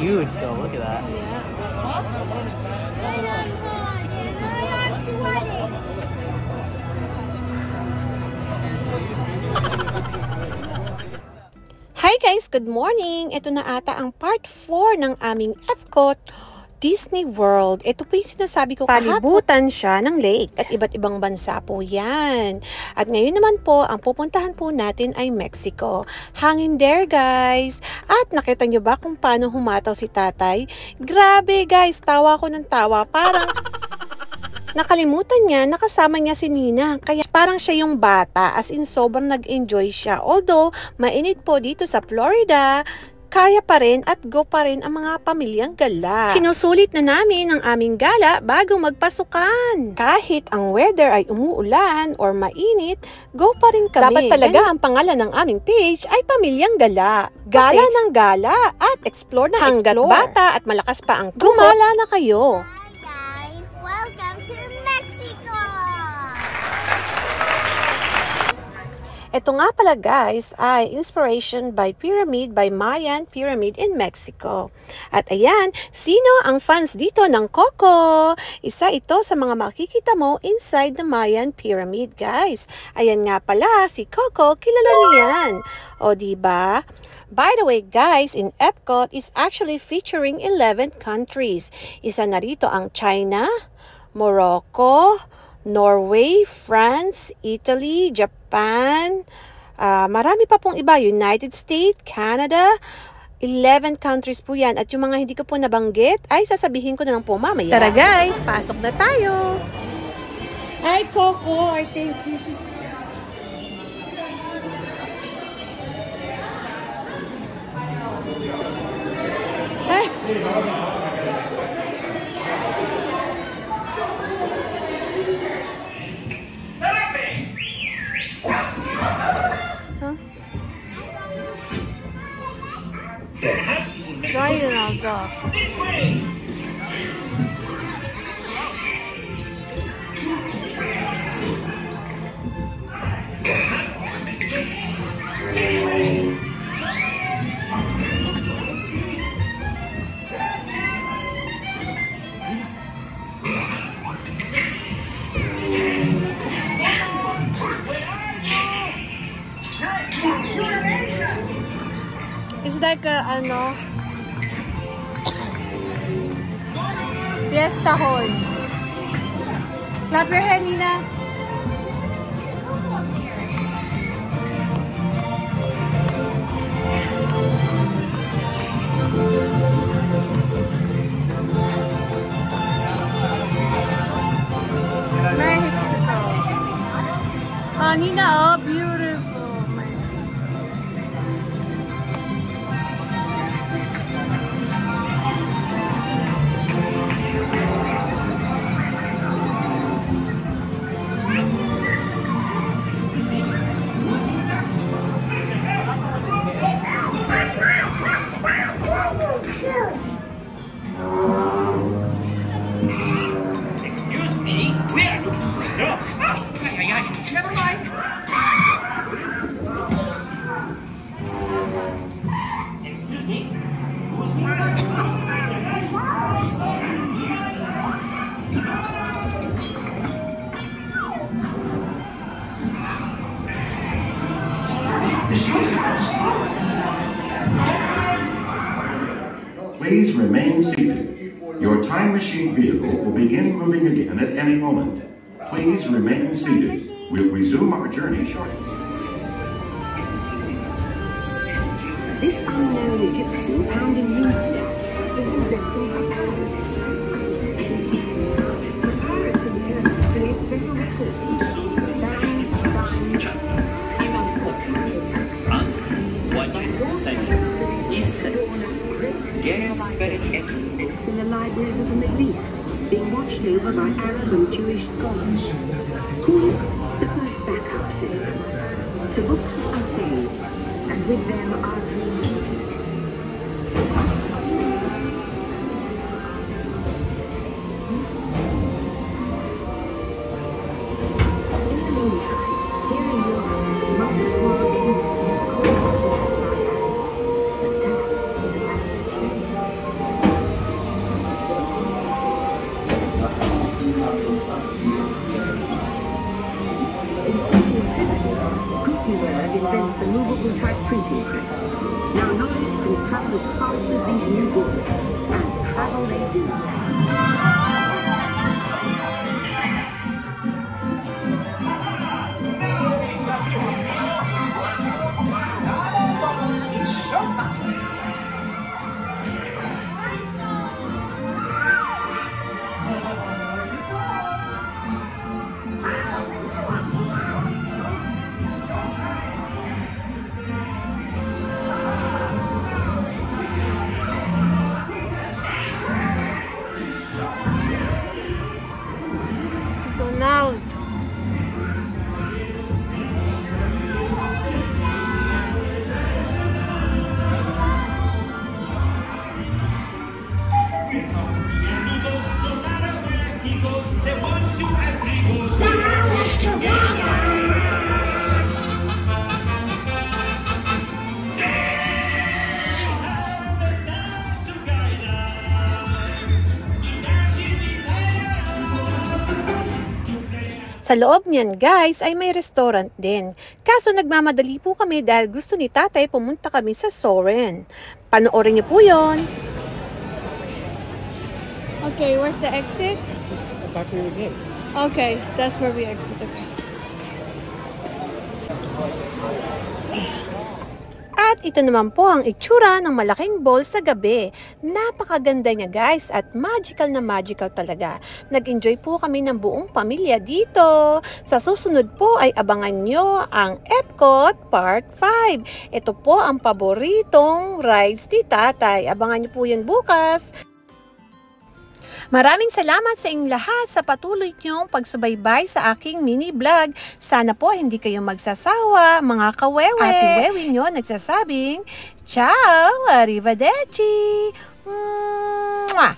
Huge though, look at that. Hi guys, good morning! Ito na ata ang part 4 ng aming Epcot Disney World. Ito po yung sinasabi ko kahapon. Palibutan siya ng lake at iba't ibang bansa po yan. At ngayon naman po, ang pupuntahan po natin ay Mexico. Hangin there guys! At nakita nyo ba kung paano humataw si tatay? Grabe guys, tawa ko ng tawa. Parang nakalimutan niya, nakasama niya si Nina. Kaya parang siya yung bata, as in sobrang nag-enjoy siya. Although, mainit po dito sa Florida, kaya pa rin at go pa rin ang mga pamilyang gala. Sinusulit na namin ang aming gala bago magpasukan. Kahit ang weather ay umuulan or mainit, go pa rin kami. Dapat talaga ang pangalan ng aming page ay Pamilyang Gala. Gala ng gala at explore na hanggat explore. Bata at malakas pa ang tubo. Gumala na kayo. Ito nga pala guys ay Inspiration by Pyramid by Mayan Pyramid in Mexico. At ayan, sino ang fans dito ng Coco? Isa ito sa mga makikita mo inside the Mayan Pyramid guys. Ayan nga pala si Coco, kilala niyan. O diba? By the way guys, in Epcot is actually featuring 11 countries. Isa na rito ang China, Morocco, Norway, France, Italy, Japan, marami pa pong iba, United States, Canada, 11 countries po yan. At yung mga hindi ko po nabanggit, ay sasabihin ko na lang po mamaya. Tara guys, pasok na tayo! Hi Coco, I think this is... Ay! Ryan out off. It's like a, ano, Fiesta Hall. Clap your hand, Nina. Mexico. Oh, Nina, oh, beautiful. Please remain seated. Your time machine vehicle will begin moving again at any moment. Please remain seated. We'll resume our journey shortly. This unknown Egyptian pounding reeds now is inventing papyrus. Papyrus in turn creates visual records. Books in the libraries of the Middle East, being watched over by Arab and Jewish scholars. Call it the first backup system. books are saved, and with them our dreams complete. In the meantime, here in Europe, not small groups of cold force fire. But that is about to change. Gutenberg invents the movable type printing press. Now knowledge can travel as fast as these new goods, and travel they do. Donald. Sa loob niyan guys ay may restaurant din. Kaso nagmamadali po kami dahil gusto ni tatay pumunta kami sa Soarin'. Panoorin niyo po yon. Okay, where's the exit? Back where we came. Okay, that's where we exit. Okay. At ito naman po ang itsura ng malaking bowl sa gabi. Napakaganda niya guys at magical na magical talaga. Nag-enjoy po kami ng buong pamilya dito. Sa susunod po ay abangan nyo ang Epcot Part 5. Ito po ang paboritong rides ni tatay. Abangan nyo po yan bukas. Maraming salamat sa inyong lahat sa patuloy niyong pagsubaybay sa aking mini vlog. Sana po hindi kayo magsasawa, mga kawewe. Ate Wewe nyo nagsasabing, ciao, arrivederci! Mwah!